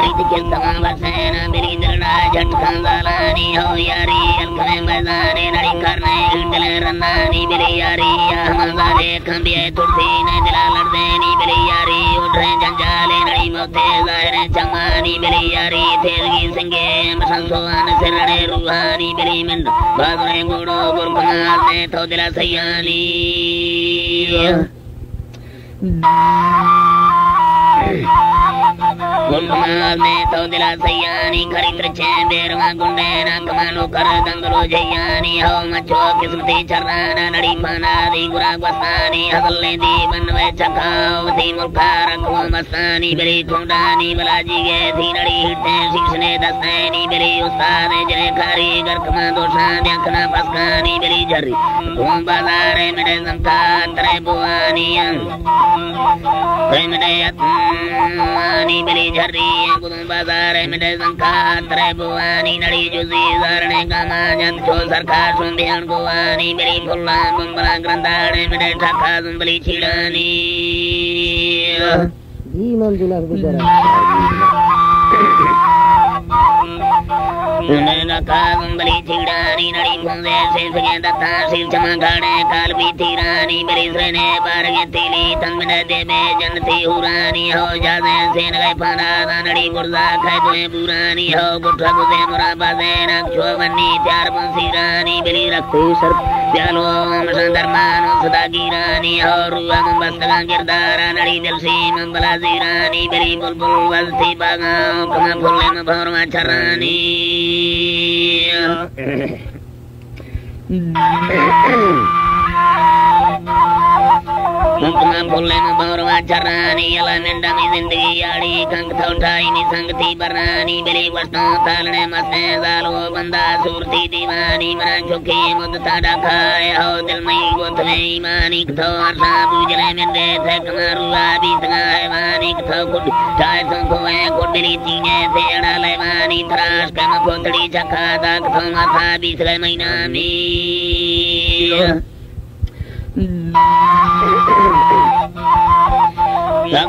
नड़ी के तमाम बसेना मेरी दरड़ा झटकन दालानी हो यारी अलकने मजाने नड़ी करने दिल रंदानी मेरी यारी हमारे खंबिए तुरसी ने दिला लड़देनी मेरी यारी उठे जंजाले नड़ी मोते जाहिर चमानी मेरी यारी तेरगी संगे मसंसोआन सिरने रूहानी मेरी मिंड बादरे गुड़ो गुरबनार ने तो दिला सयानी गुंडमाल में तो दिला सयानी खरीद चे बेरवा गुंडे ना कमानो कर दंगलो जयानी हो मचो किस्मती चराना नड़ी पाना दी गुरा बसानी हगले दी बनवे चखाओ दी मुल्का रखो मस्तानी बेरी खुंडानी बलाजी गे थी नड़ी हिटते शीशने दस्तानी बेरी उस्ताद जरे कारीगर कमा दोषा देखना पसकानी बेरी जरी घूम बाजार मेरे संता तरे बुआनी मेरे अतमानी बेरी झरी गुदुम बाजार मेरे संता तरे बुआनी नड़ी जुजी जारने कामा जन चो सरकार सुंबियन गुआनी बेरी फुल्ला बुंबला ग्रंथाड़े मेरे ठाका जुंबली छिड़ानी जी मंजुला गुजरा जुंबली छिड़ानी नड़ी फुंदे से सगे दत्ता सिर चमा गाड़े काल भी थीरानी बेरी सने बार के तीली तंग में दे बे जनती हुरानी हो जादे से नगे फाना नड़ी गुरदा खाए तो बुरानी हो गुठा गुदे मोरा बादे ना चोवनी चार पंसीरानी बेरी रखते सर प्यालो मसंदर मानो सदा गिरानी हो रुआ बस्तगा गिरदारा नड़ी दिल सी मंबला जीरानी बेरी बुलबुल वलती बागाओ कमा फुल्ले में भौरवा चरानी मुकमा फुल्ले में भौरवा चरानी अला मिंडा में जिंदगी याड़ी कंक तो उठाई नी संगती बरानी बेरी वस्तों तालने मस्ते जालो बंदा सूरती दीवानी मना चुकी मुद्दता डाखाए हो दिल में गोत में ईमानी तो आशा बुझले में दे थे कमारू आबी तगा है वानी तो कुट चाय संको है कुट बिली चीने से अड़ा लेवानी थराश कम पोतड़ी चखा दाग तो माथा बीस गए महीना में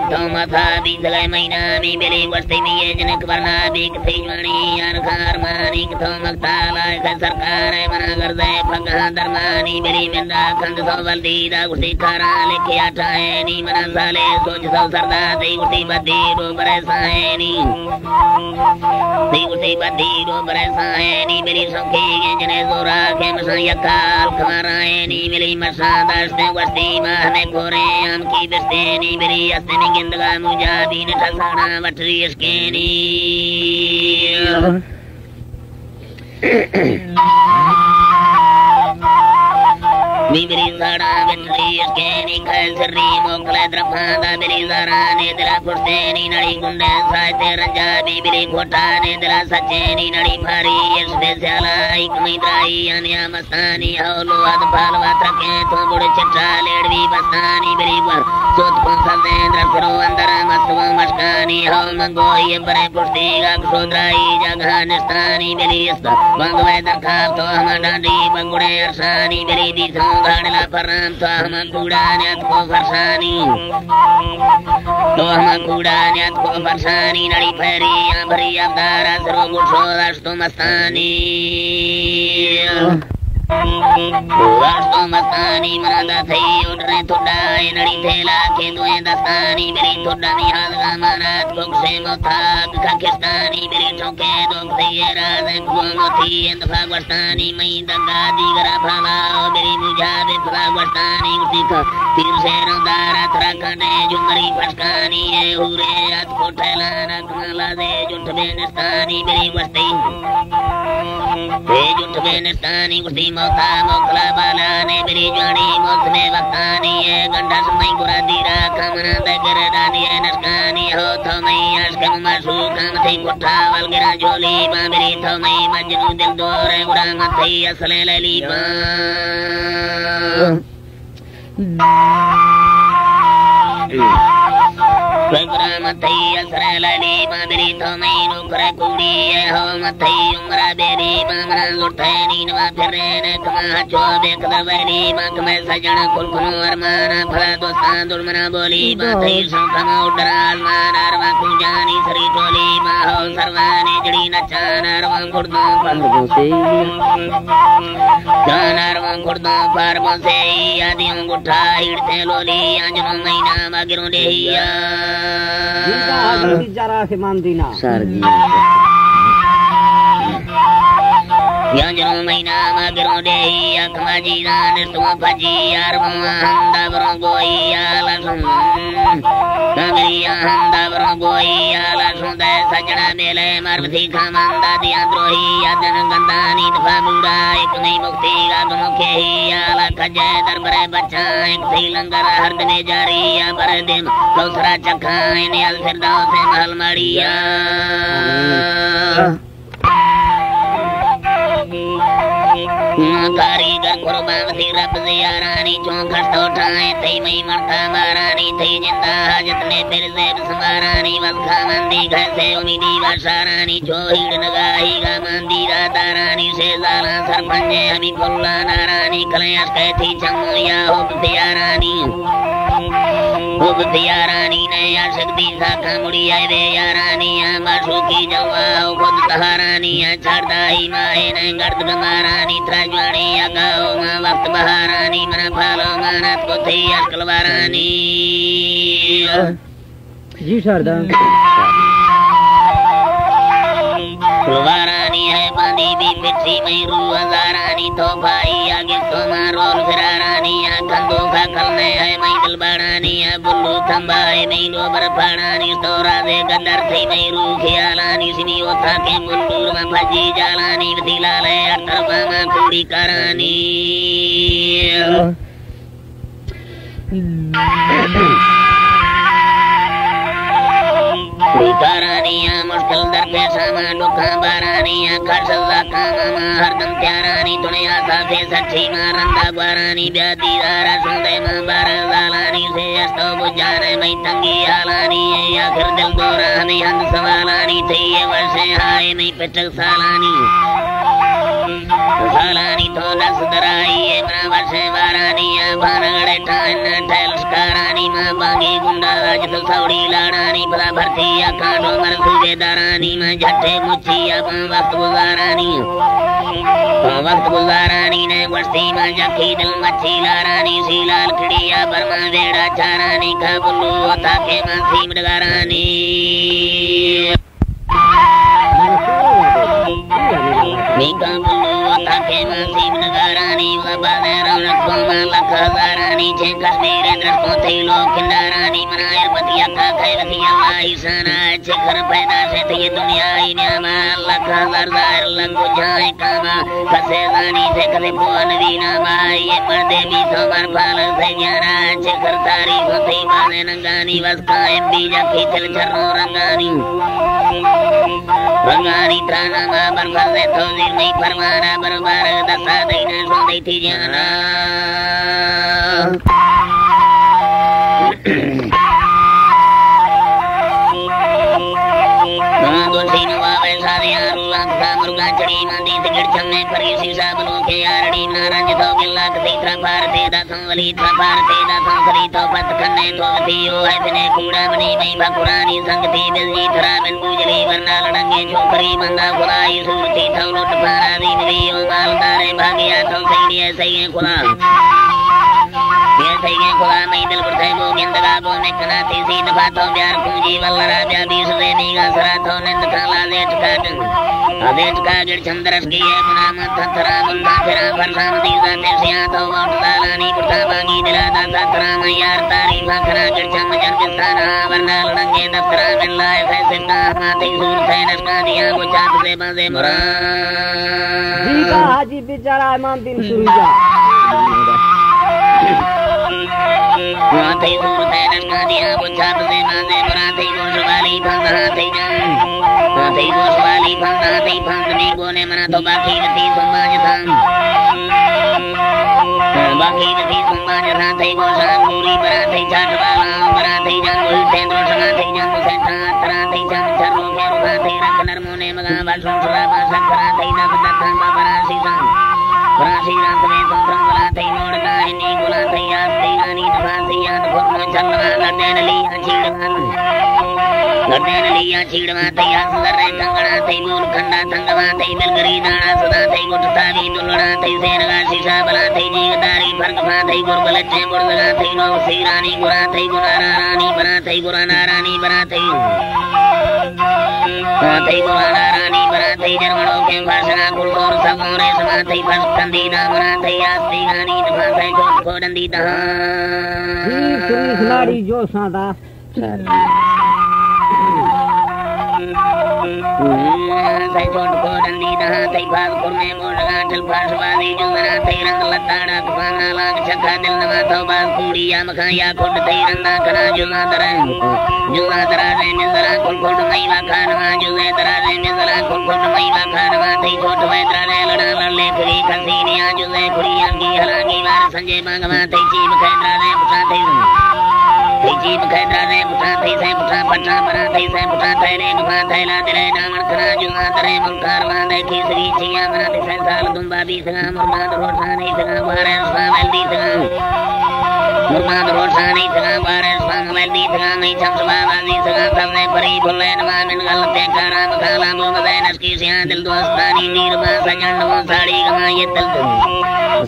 तो माथा बीसले महीना में मेरे वस्ती में ये जनक वरना बेक तेजवानी यार खार मानी तो मक्ताला का सरकार है मना कर दे फगा दरमानी मेरी मिंदा खंड सो बल्दी दा गुटी खारा लेके आटा है नी मना साले सोच सो सरदा दे गुटी बद्दी रो बरसा है नी दे गुटी बद्दी रो बरसा है नी मेरी सौखी के जने जोरा के मसा यकाल खमारा है नी मेरी मसा दास्ते वस्ती माह में गोरे आम की बस्ते नी मेरी अस्ते गिंदगा मुजाबीन ठसाना वटरी इसकेनी बिबरी साड़ा वटरी इसकेनी खैल सर्री मोकले द्रफांदा बिरी जाराने दिला पुष्टेनी नड़ी गुंडे साइते रंजा बिबरी घोटाने दिला सचेनी नड़ी भारी इससे स्यालाई कमिद्राई अनिया मस्तानी हौलो अदफालवा तके तो बुड़ चिट्टा लेडवी बस्तानी बिरी पर सोत पंसल देंद्र फिरो अंदर मस्तव मस्कानी हो मंगो ये बरे पुष्टी गाक सोद्राई जगह निस्तानी बिरी इसता बंगवे दरखाब तो हम डांडी बंगुड़े अरसानी बिरी बीसों गाड़ला परम तो हम कूड़ा न्यात को फरसानी नड़ी फेरी भरी अवतारा सरो गुठो रास्तो मस्तानी रास्तो मस्तानी मनादा थई उठने थोड़ाए नड़ी थेला के दुए दस्तानी मेरी थोड़ा निहाल गामनात कोक्से मोथाक काकिस्तानी मेरी ठोके दोक से राज गोमोथी इंदफा वस्तानी मई दंगा दीगरा फलाओ मेरी मुझाबे फला वस्तानी उठी का तीर से रंदारा तरा कने जुमरी फटकानी है हुरे रात को ठेलाना कमला दे जुट बेनस्तानी मेरी वस्ती दे जुट बेनस्तानी उठी मोता मोकला बाला ने मेरी जानी मोसमे वक्तानी है गंडा समय गुरा दीरा कमना दगर दानी है नस्कानी हो तो मैं अशकम मासू काम थी कुट्ठा वलगिरा झोली बा मेरी तो मैं मजनू दिल दोर है गुरा मथी असले लली बा Kekra matai asra lali mabiri thomai nukra kudi ho matai umra beri mamra lurthani nama firene kama chobe kadavani makme sajana kulkunu armana phala dostan durmana boli matai sokama udral manarva kunjani sri toli maho sarvane jdi nachana arvam kurdu parmose janarvam kurdu parmose adi angutha hidte loli anjano maina magiru dehiya bicara semandina sargi Yanjano maina magiru dehiya kamaji dan semua paji arvam handa berongoi alasum Nagriya handa berongoi alasum deh sajana mele marvati kamanda diandrohi adan gandani dhamura ikni mukti agmukhe ala kaje darbare bacha ek silangara hardne jari abardim kausara chakha ini al firdaus se mahal mariya कारीगर कुर्बान थी रब ज़ियारानी चौंखट तो ठाए थी मई मरता मारानी थी जिंदा हाजत ने फिर से संभारानी वस्खा मंदी घर से उम्मीदी वाशारानी जो हीड़ नगाही गा मंदी दातारानी से ज़ाला सरपंजे हमी कुल्ला नारानी कलयास कहती चंगो या हुब दियारानी ने आशक्ति साखा मुड़ी आए वे यारानी माशू की जवा खुद सहारानी छाड़दाही माए ने गर्द गमारानी त्राजवानी अगाओ माँ वक्त बहारानी मना फालो मानत को थी अकलवारानी जी शारदा फुलवारानी है बांधी भी पिछी मई रू हजारानी तो भाई आगे तो मारोल फिरारानी कंदों का कलने है मई दिल बाड़ानी बुल्लू थंबा है मई लो बरफाड़ानी तो राधे गंदर थी मई रू खियालानी सिनी ओथा के मुंडूर में भजी जालानी वसीला ले अर्थरबा में कुड़ी करानी Karaniya muskil darpesa ma dukha baraniya karsalla kama ma hardam tyarani dunya safe sachi ma randa barani byadi dara sunde ma barazalani se asto bujane mai tangi alani akhir dil dorani hand sawalani thiye varse haye mai petak salani salani to das darai emra varse varani banagade tan tels karani ma bangi gunda ajt saudi ladani bala bharti कांडो मरसु बेदारानी में झट्टे मुच्छिया वक्त गुजारानी ने वर्षी में जखी दिल मच्छी लारानी सीलाल Khidiya Burma वेड़ा चारानी का बुल्लू होता के मां सीम डगारानी मीका बुल्लू होता के मां सीम डगारानी वबादे रौनक कोमा लखदारानी जे कश्मीर इंद्र को थी लोग किंदारानी मनायर बतिया का खैरती अल्लाह ईसाना चिकर पैदा से थी दुनिया ही न्यामा अल्लाह का दरदार लंगो जाए कामा कसे जानी से कसे बुआन वीना माई ये मर्दे भी सोमर पालन से ज्ञाना चिकर तारी होती बाने नंगानी बस कायम बीजा खींचल चर्रो रंगानी त्राना मा बरबर से तो जीर नहीं फरमाना बरबार दसा देना सो दी थी जाना मुर्गा चढ़ी मंदी तिकड़ चलने पर शीशा बनो के यारड़ी नारंज तो गिल्ला कसी त्रपार ते दासों वली त्रपार ते दासों खरी तो पत कन्ने तो गति ओ है बिने कूड़ा बनी मई भकुरानी संगति बिजली थरा बिन गुजरी वरना लड़ंगे छोकरी मंदा खुलाई सूरती थौ लुट पारा दी मिली ओ मालदारे भागिया तो सही है खुला ये सही है खुला मई दिल बुरथे वो गेंदगा वो ने कना थी सी दफा तो प्यार पूंजी वल्लरा ब्या बीस दे मीगा सरा तो निंद खाला देट का अदेट का गिर चंद्रस की है गुना मत थरा बंदा फिरा फरसाम दीजा ते सिया तो वोट दालानी बुरथा बांगी दिला दाता थरा मैं यार तारी भाखरा गिर चम जन बिस्ताना वरना लड़ंगे दफ्तरा बिन लाए फैसे का माती सूर थे नस्का दिया वो चाट से बंदे मुरा जी का हाजी बेचारा इमाम दिन सुरुजा माती सूर थे नस्का दिया वो चाट से बंदे मुरा थी गोश वाली भंगा थी जान थी गोश वाली भंगा थी भंग में गोने मना तो बाकी थी समाज था बाकी थी समाज था थी गोशा पूरी बरा थी चाट वाला बरा थी जान सेंद्रो सगा थई जाम सेंटा तरा थई जाम चरो फेरो गा थई रख नरमोने मगा बासुन सुरा बासा करा थई नक दत्ता बाबरा सीसा प्रासी रात में तो ब्रह्मला थई मोड़ता इनी गुला थई आस थई रानी दफासी याद फुरनो चलवा गदेन लिया छीड़वा थई आसर रे कंगड़ा थई मूल खंडा थंगवा थई बेलगरी दाना सदा थई गुटता भी दुलड़ा थई सेरगा शीशा बला थई जीवदारी फरकफा थई गुरबल चे बुड़गा थई नो सी रानी गुरा थई गुरारा रानी बना थई गुराना रानी बना थई थई गुराना रानी बना थई जरमणो के भाषा गुरगोर सबोरे समा थई फसकंदी ना बना थई आस्ती गानी दफा थई छोट कोडंदी दा खिलाड़ी जो सादा थई छोट कोडंदी दा थई फालपुर में मोड़गा ठल फासवादी जो मना थई रंग लताड़ा तफाना लाग छक्का दिल नवा तो बाल कुड़िया मखाया खुद थई रंदा करा जुना दरा रे मिजरा कुल खुद मई वाखा नवा जुए दरा रे मिजरा कुल खुद मई वाखा नवा थई छोट वेदरा रे लड़ा लड़ले फिरी खसी निया जुए कुड़िया की हलागी वार संजय मांगवा थई चीम खेदरा रे पुछा थई जीप खेदरा रे पुछा थई से पुछा पटना बना थई से पुछा थैरे गुफा थैला तेरे नामन खरा जुआ तरे मुलकार वांदे की श्री छिया बना थई से साल दुंबा भी सगा मुर्माद रोठानी सगा वारे स्वामल दी सगा मुर्माद रोठानी सगा वारे स्वामल दी सगा नहीं छमसवा वाजी सगा सबने परी बोले नवा मिन गलते कराम खाला मोमदे नसकी सिया दिल दोस्तानी नीरमा सजन वो साड़ी गमाये तल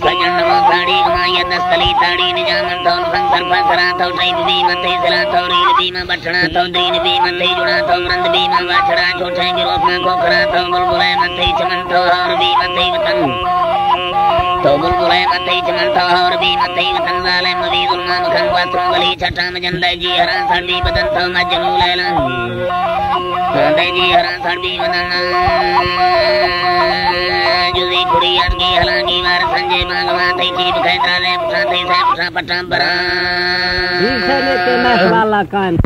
सजन वो साड़ी गमाये दस्तली ताड़ी निजामन तो संकर फसरा तो ट्रेन भी मते सला तो रील भी में बटना तो दिन भी मते जुड़ा तो मरंद भी में वाछड़ा छोटे गिरोफ में कोकरा तो बुलबुले मते चमन तो और भी मते वतन तो बुलबुले मते चमन तो और भी मते वतन वाले मवी गुलमा मखन वात्रों गली छटा में जंदे जी हरा सड़ी बदन तो मजनू लैला दे जी हरा सड़ी बदन जुदी कुड़ी अटकी हलांगी वार संजय मांगवा थई जीप खेदरा रे पुछा थई से पुछा पटना बरा वाला कान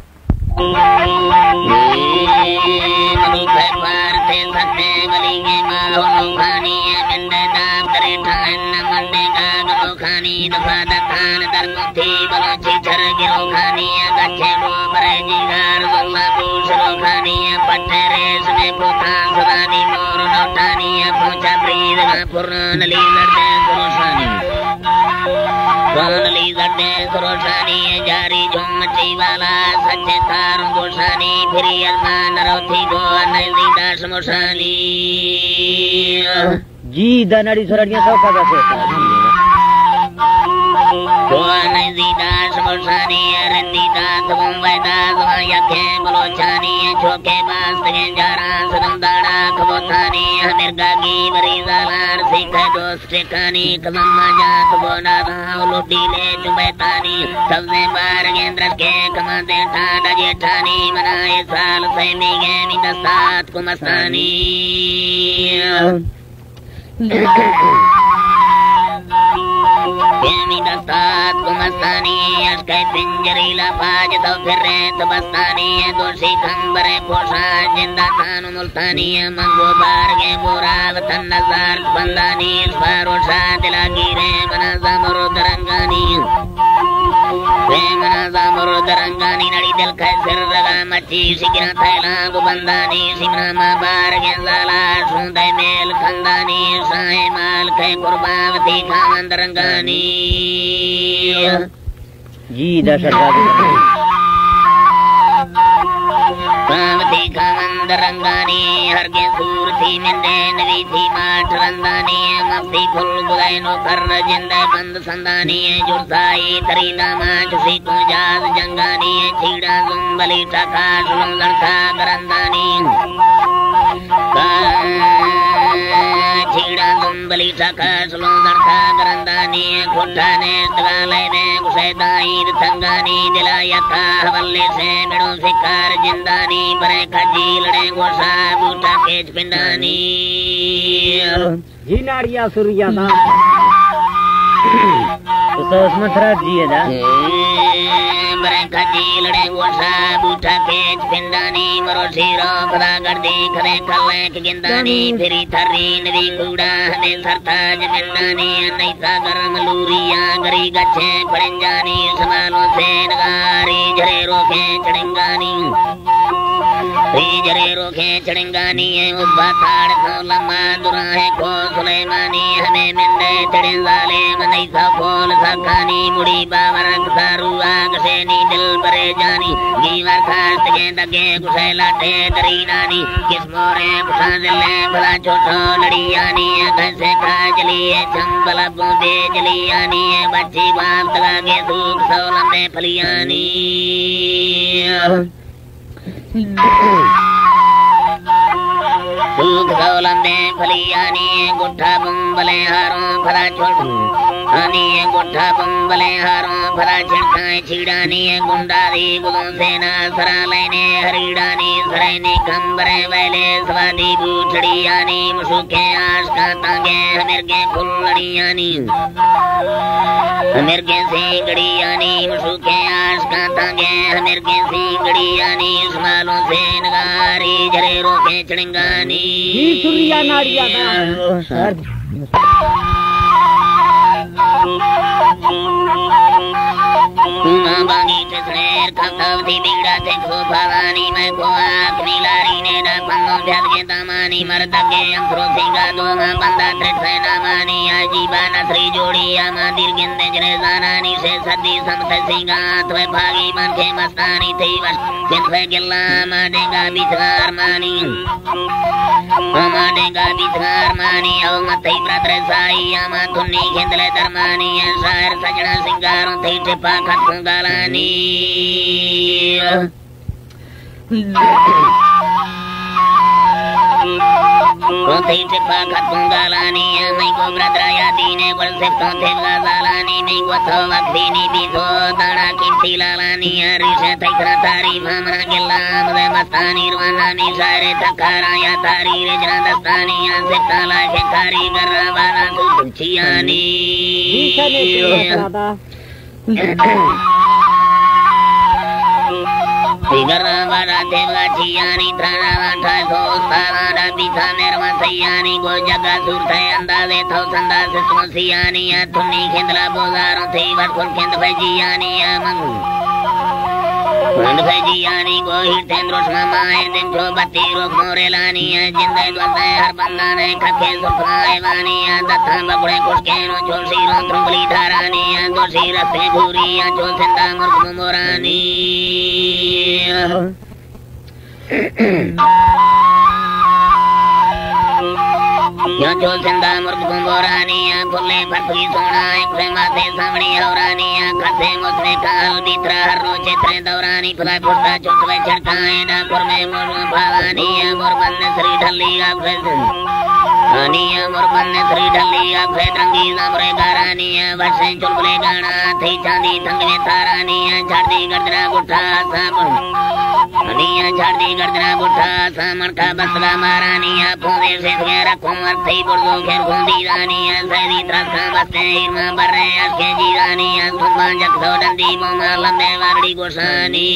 मनु पैपार ते सत्ते बलिगे माहो खानी बिंदे दाम करे ठान मंदे का गो खानी दफा दखान दरमुथी बलोची छर गिरो खानी गच्छे रो मरे जिगार वल्ला पूछरो खानी पट्टे रेस में पोथा सदानी मोर नौटानी पूछा प्रीत का पूर्ण ली लड़ते पुरुषानी ली लड़ते पुरुषानी जारी झुमची वाला सच्चे तारों गोसानी फिरी अलमान रौथी गो नैली दास मोसानी जी दनड़ी सरड़ियां सब का से गो नैली दास मोसानी रंदी दास मुंबई दास माया के बलोचानी छोके बास के जारा सरंदाड़ा खबोतानी मिर्गा की बरी जालार सिख दोस्त कानी कमम्मा जात बोना राव लुटी ले चुबैतानी सबसे बार गेंद्र के कमाते ठाडा जेठानी मनाए साल से मिगे मिदसात कुमस्तानी दस्तात कुमस्तानी अटके पिंजरी लाज तो फिर तबस्तानी दोषी खंबरे पोषा जिंदा थानु मुल्तानी मंगो बार के बोरा वतन नजार बंदानी फारोशा दिला गिरे मना समरुद रंगानी मना समरुद रंगानी नड़ी दिल खैसर रगा मची शिगिरा थैला गुबंदानी सिमरा बार के साला सुंदे मेल खंदानी साए माल खे कुर्बावती खामंद रंगानी जी दशरथ पावती खामंद रंगानी हर के सूरती मिंदे नवी थी माठ रंदानी मस्ती फुल बुलाई नो कर जिंदे बंद संदानी जुड़साई तरी नामाच सी कुजाज जंगानी छीड़ा जुम्बली टका सुलम लड़का करंदानी छीड़ा जुम्बली टका सुलम लड़का करंदानी खुट्टा ने तगाले में गुसेदाई तंगानी दिलाया का हवल्ले से मिड़ो शिकार जिंदानी बरे खजी लड़े गोसा बूटा केच पिंडानी जी नाड़िया सुरिया था तो उसमें थरा दिए था बरे खजी लड़े गोसा बूटा केच पिंडानी मरो सीरो पदा गर्दी खरे खलेक गिंदानी फिरी थरी नदी कूड़ा हने सरता जमिंदानी नहीं सागर मलूरिया गरी गच्छे पड़ंजानी समालों से नगारी झरे रोके चढ़ेंगानी जरे रोके चढ़ेंगानी उब्बा ताड़ थो लम्मा दुराहे को सुलेमानी हमें मिंदे चढ़े जाले मनई सा खोल साखानी मुड़ी बावरक सारू आग से नी दिल बरे जानी गीवर खास के दगे गुसे लाटे दरी नानी किस मोरे पुछा दिले भला छोटो लड़ियानी कैसे खा जलिए चंबल बूंदे जलियानी बच्ची बाप तगा के सूख सौलम में फलियानी सूख सौलम में फलियानी गुट्ठा बुम्बले हारों फला छोड़ आनी गुट्ठा बुम्बले हारों फला छिड़काए छिड़ानी गुंडारी गुलों से ना सरा लेने हरीडानी सरेनी कंबरे वेले स्वादी बूठड़ी आनी मुसुके आश का तांगे हमिरगे फुलड़ियानी हमिरगे सिंगड़ी आनी मुसुके आश का तांगे हमिरगे सिंगड़ी आनी उस्मालों से नगारी जरे रोके चढ़ेंगानी सूर्या नाड़िया बागी चसरेर खखवती बिगड़ा थे खो भवानी मैं को आखनी लारी ने ना पंगों भ्याद के दामानी मर्द के अंतरों सिंगा दो मां बंदा त्रित से नामानी आजीबा नसरी जोड़ी आमा दिल गिंदे जरे जानानी से सदी समत सिंगा त्वे भागी मन के मस्तानी थी वश सिंधवे गिल्ला माडेगा बिथार मानी माडेगा बिथार मानी औ मथई ब्रदर साई आमा धुन्नी खिंदले दरमानी शायर सजना सिंगारों थी टिपा खत गालानी कोथी टिपा खत गालानी मैं को ब्रदर यादी ने बल से तो थे गालानी मैं को तो वक्तीनी भी तो दाड़ा कीमती लालानी रिशे तैकरा तारी भामना गिल्ला मदे मस्तानी रवानानी सारे तकारा या तारी रजना दस्तानी से ताला के तारी गर्रा वाला सुचियानी गर्रा वाला देवगा चियानी त्राना वाठा सोस्ताना डाबी था मेरवा सयानी गो जगा सुरते अंदाजे थो संदा से सोसियानी धुनी खिंदला बोजारों थी वटफुल खिंद भजियानी मंगू खिंद भजियानी गो हितेंद्रोश मामाए दिन जो बत्ती रोक मोरे लानी जिंदे द्वते हर बंदा ने खखे सुखाए वानी दत्ता बगड़े कुशके नो चोलसी रो त्रुंगली धारानी दोषी रस्ते घूरी चोल सिंदा मुर्ग मोरानी यो चोल सिंदा मुर्ग बुंबोरानी फुले फटकी सोना एक माथे सामणी औरानी खसे मुसरे काल बीतरा हर रो चित्रे दौरानी फुला फुटता चोटवे छड़काए डाकुर में मोर भावानी मोर बन्ने श्री ढली आनी मोर बन्ने श्री ढली आफे रंगी सामरे गारानी वर्षे चुलबुले गाना थी चांदी थंग में तारानी झाड़ी गर्दना गुठा साबुन अनिया झाड़ी गर्दना गुठा सामन का बसला मारानी पोंदे से घेरा कोमर थई बुर्दो घेर गोंदी रानी सैदी त्रसा बसे इरमा बरे असके जीरानी सुबा जक दो डंडी मोमा लंबे वारड़ी गोसानी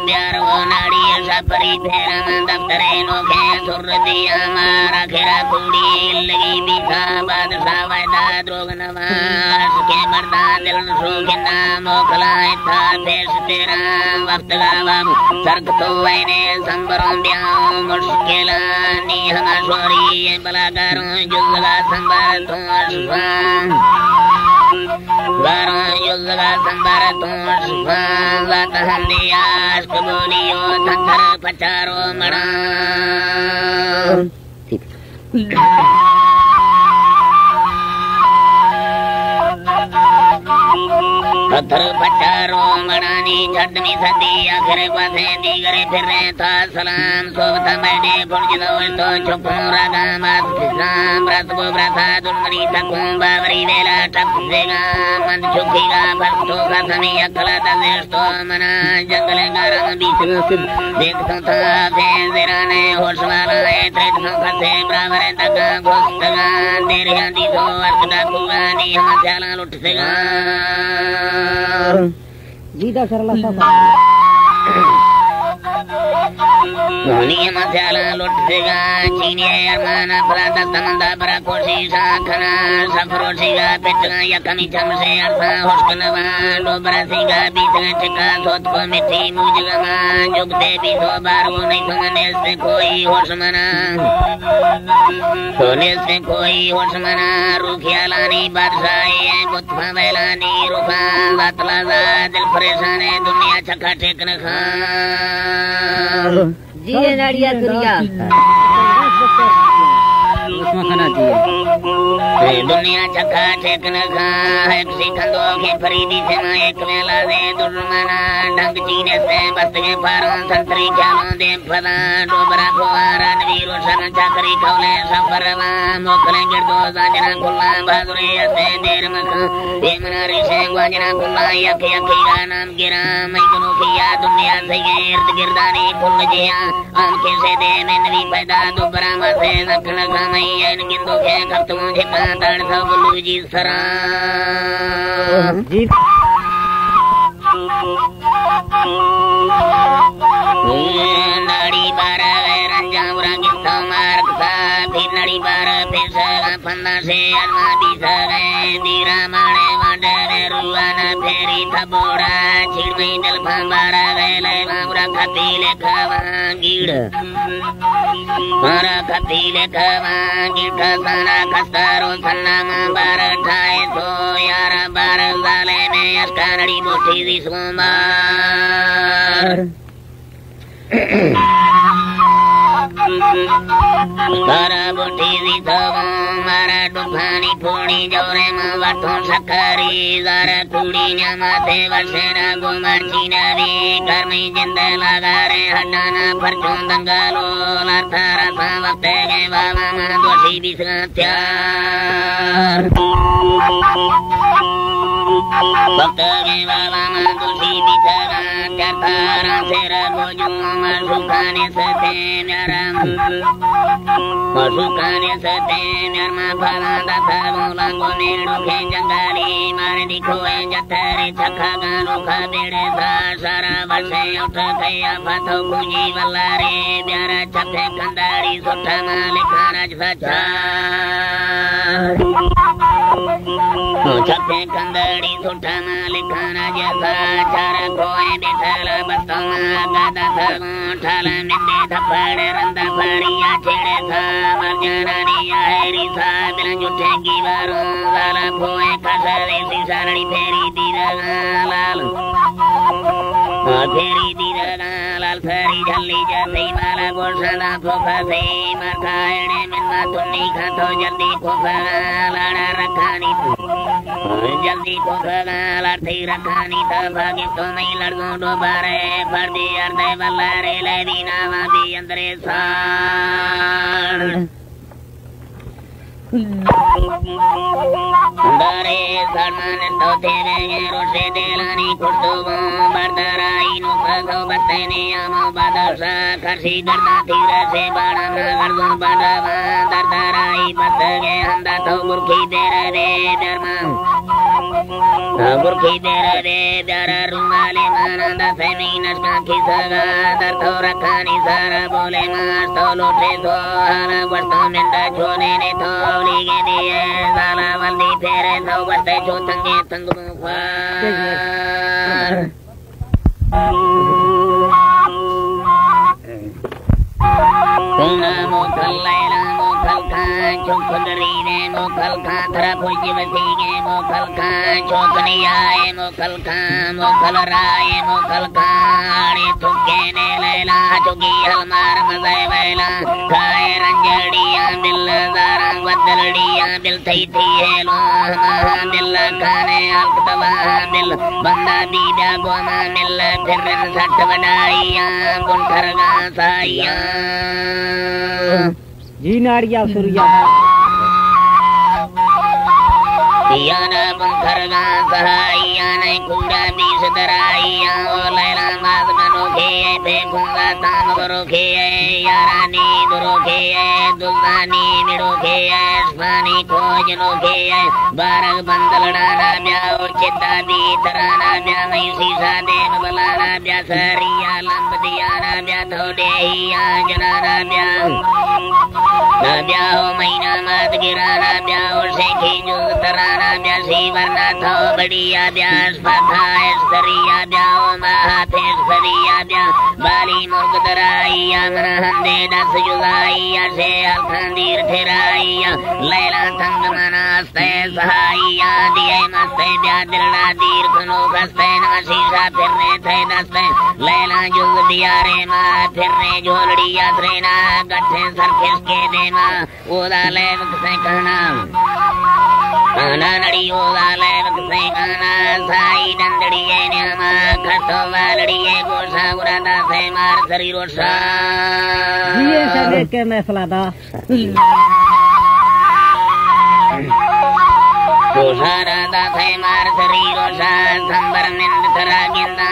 प्यार वो नाड़ी सपरी फेरा दफ्तरे नोखे सुर दिया मारा खेरा कुड़ी लगी बीता बादशाह वायदा द्रोग नवाज के मर्दा दिल सूखे नाम ओखलाए था पेश तेरा वक्त गावा सर्क तो वैने संबरों ब्याओ मुश्किलानी हमा शोरी बलागारों जुगला संबर तो अशफान गारों जुगला संबर तो अशफान वात हंदिया अश्क बोलियो थंथर पचारो मड़ा पत्थर पचारो मड़ानी छटनी सदी आखिर पासे दीगरे फिरे था सलाम सोबता बैठे फुर्ज दो तो चुपो रागा मात फिसाम रस को ब्रथा दुर्मनी तकूं बावरी वेला टप देगा मंद चुकीगा भक्तों का समी अकला दलेस्तो मना जंगल गारम बीच देखता था फेंजराने होश वाला है त्रेतों फसे ब्रावर तका घोस्तगा तेरे आंधी तो अर्क डाकूगा नी हम जाला लुट सेगा जीदा सरला सा धोनी मसाला लुट सेगा चीनी अरमाना फलादा समंदा बरा कोशी साखना सफरो सेगा पेटना या कमी चमसे अरसा होशकनवा डोबरा सेगा बीतना चका सोत को मिठी मुजगमा जुग देवी सो बारो नहीं समने से कोई होश मना सोने से कोई होश मना रुखियालानी बादशाही बुत्फा बैलानी रूपा बातला दिल परेशान है दुनिया चका टेक न खा जी नाड़िया दुनिया उसमें खाना चाहिए दुनिया चक्का टेक न खा एक सिखंदो के फरीदी से ना एक मेला दे दुर्मना ढंग चीने से बस्त के पारों संतरी ख्यालों दे फदा डोबरा कुआरा नवीरो सन चाकरी खौले सफरवा मोकले गिरदो जाजना कुल्ला भादुरे से देर मखा बेमना रिशे वाजना कुल्ला यक यकीरा नाम गिरा मैं गुनु किया दुनिया से गिर्द गिरदानी कुल जिया आंखें से दे में नवी पैदा डोबरा मसे नखन खा मैं इन गिंदो के करतुम झिका ताड़ सब लूजी सरा जी नाड़ी बारा रंजा उरा गिंदो मार्ग सा भी नाड़ी बारा पेशा फंदा से अरमा बीसा गए दीरा माने वाडे रुआना फेरी थबोड़ा छिड़ में दल भांबारा गए ले मांगरा खतीले खावा गिड़ मारा खतीले खावा गिड़ खसाना खस्तारो सन्ना मां बारा ठाए तो यारा बारा जाले में अस्कारड़ी बोठी दी सोमार तारा बोठी दी थवो मारा डुफानी फोड़ी जोरे मां वाठो सकरी जारा कुड़ी न्यामाते वर्षेरा गुमार चीनावी घर में जिंद लगा रे हटाना परचों दंगालो लातारा सा वक्ते गए बाबा मां दोषी बिस्गात्यार वक्त गए बाबा मां दोषी बिस्गात्यार तारा सेरा बोझो मां सुखाने सते मेरा मसुखाने सते मेरा फला दाता बोला गोने डोखे जंगाली मार दिखो जतरे छखा गानो खा बेड़े सा सारा वर्षे उठ खया फाथो कुजी वल्लारे प्यारा छपे कंदाड़ी सोठा मालिका राज सचा छपे कंदाड़ी सोठा मालिका राज साचार कोए बेथला बस्तमा गादा थगो ठाला मिंदे थपड़े रंदा फड़िया छेड़े था मरजानी आहेरी सा बिना जुठे की बारो लाला फोए खसरे सी सारणी फेरी दीदा लाल फेरी दीदा लाल फेरी झल्ली जैसे माला गोरसला फोफा से मरखाएड़े मिन्ना तुन्नी खातो जल्दी फोफा लाड़ा रखानी जल्दी फोफा लाड़ती रखानी था भागे तो नहीं लड़गो डोबारे फर्दी अर्दे बल्लारे ले दीना वादी अंदरे साड़ दारे सरमान तो देवे रोशे देलानी कुर्तुबो बरदराई नो पगो बतने आमो बादशा खर्सी करता तीर से बड़ा नगर दो बड़वा दरदराई बतगे अंदा तो बुरखी बेरा दे दरमा बुरखी बेरा दे दरा रुमाले मानंदा से मीनस का खिसगा दर तो रखानी सारा बोले मार तो लोटे तो हारा वर्षों में दा छोने ने तो लीगे दिए साला वल्दी फेरे तो बस्ते जो तंगे तंग मुखार मोखल लैला मोखल खां चौकदरी ने मोखल खां थरा पुजवती के मोखल खां चौकनी आए मोखल खां मोखल राय मोखल खां थुके ने लैला चुकी हलमार मज़े वैला खाए रंजड़िया बिल दारा बदलड़िया बिल थई थी हेलो बिल खाने हल्क दवा बिल बंदा दीदा गोमा मिल फिर सट वडाइया गुंठर गा साइया जी नाड़िया सुरिया याना पंखरगा सहाइया ने कूड़ा बीस दराइया ओ लैला माद मनोखे फेंकूंगा ताम बरोखे यारा नींद रोखे दुल्हानी मिड़ोखे स्वानी खोज नोखे बारग बंदलड़ाना ब्याह चित्ता दी तराना ब्याह मई सीसा देव बलाना ब्याह सरिया लंब दियाना ब्याह थोड़े हिया जनाना ब्याह ना ब्याह महीना माद गिराना ब्याह से खींचू तराना ब्याह सी वरना थो बढ़िया ब्याह स्पथा सरिया ब्याह महाथे सरिया ब्याह बाली मुर्ग दराइया मन हंदे दस जुगाइया से अलखंदीर ठेराइया लैला थंग मनास्ते सहाइया दिए मस्ते ब्याह दिलना दीर खनो खस्ते नशीसा फिरने थे दस्ते लैला जुग दिया रे माँ फिरने झोलड़िया त्रेना गठे सर खिसके दे माँ ओदा ले से कहना आना नड़ी ओदा ले से कहना साई डंडड़िए न्यामा खतो वालड़िए गोसा उरादा से मार शरीरो सा ये सब के मसला दा गोसा रादा से मार शरीरो सा संबर निंद तरा गिंदा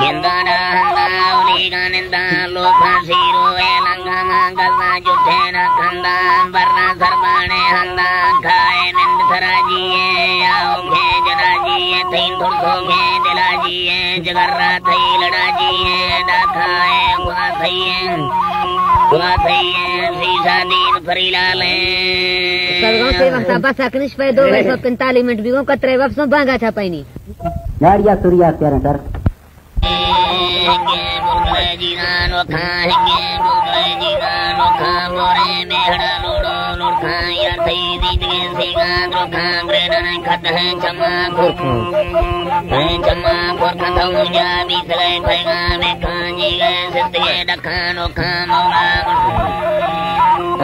गिंदा डांदा उली गानिंदा लोका सीरो एलंगा मांगलना जुठे न खंदा वरना सरबाने हंदा खाए निंद तरा जिए आओ खे जना जिए तीन थुड़को खे दिला जिए जगर्रा थई लड़ा जिए डाखाए गुआ थईए सीसा दीन फरीला ले सरगांव से वक्त बस अकनिश पे 2:45 मिनट बिगो कतरे वापस भागा था पैनी गाड़िया सूर्या प्यारे सर हेंगे मुर्गे जीरानो खाएंगे मुर्गे जीरानो खा मोरे मेहड़ा लोड़ो लोड़ खा यार थई दीदगे सीगा द्रो खा ग्रेडन खत है चमा खुर खतौ जा बीसले भैगा में खांजी गए सिद्धगे डखानो खा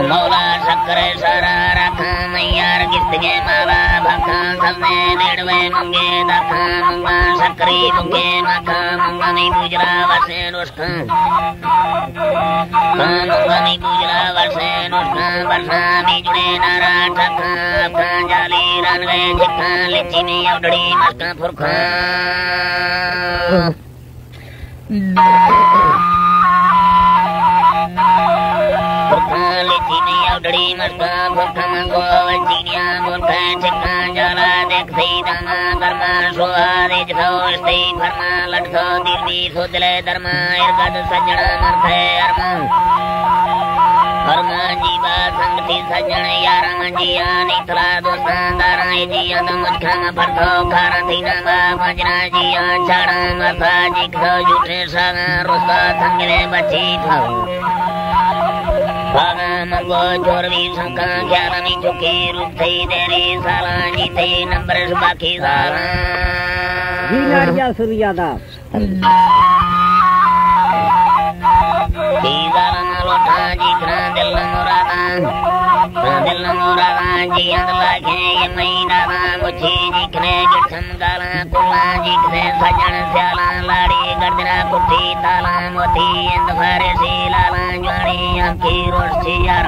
मौला शक्कर सारा रखा मैयार गिफ्तगे माला भखा सबने बेड़वे मंगे दखा मंगा शक्करी बुके मखा मंगा में गुजरा वसे नुस्खा मंगा में गुजरा वसे नुस्खा वर्षा में जुड़े नारा ठका अपना जाली रनवे झिक्का लिच्ची में उड़ड़ी मस्का फुरखा उड़ड़ी मस्का भूखा मंगो चिड़िया बोलता छिक्का जाला देखते दामा कर्मा सुहारे जथो स्ते फरमा लटको दिल्ली सोदले धर्मा इरगद सज्जन मरथे अरमा फरमा जीवा संगति सज्जन यारा मंजिया नितला दोस्तां दारा जिया मुझखा फरथो खारा थीना मजरा जिया छाड़ा मसा जिखो जुटे सागा रोस्ता थंगले बची था भागा मंगो चोरवी शंका ग्यारह में चुके रूप थे देरी साला जीते नंबर बाकी साला जी गाड़िया सूर्या दा लोटा जी दिल मुरादा जी अंदला के ये महीना मुझे जिखने गिठम गाला कुला जिखने सजन स्याला लाड़ी गर्दरा कुटी ताला मोती इंद फारे सी लाला ज्वाड़ी आंखी रोटी यार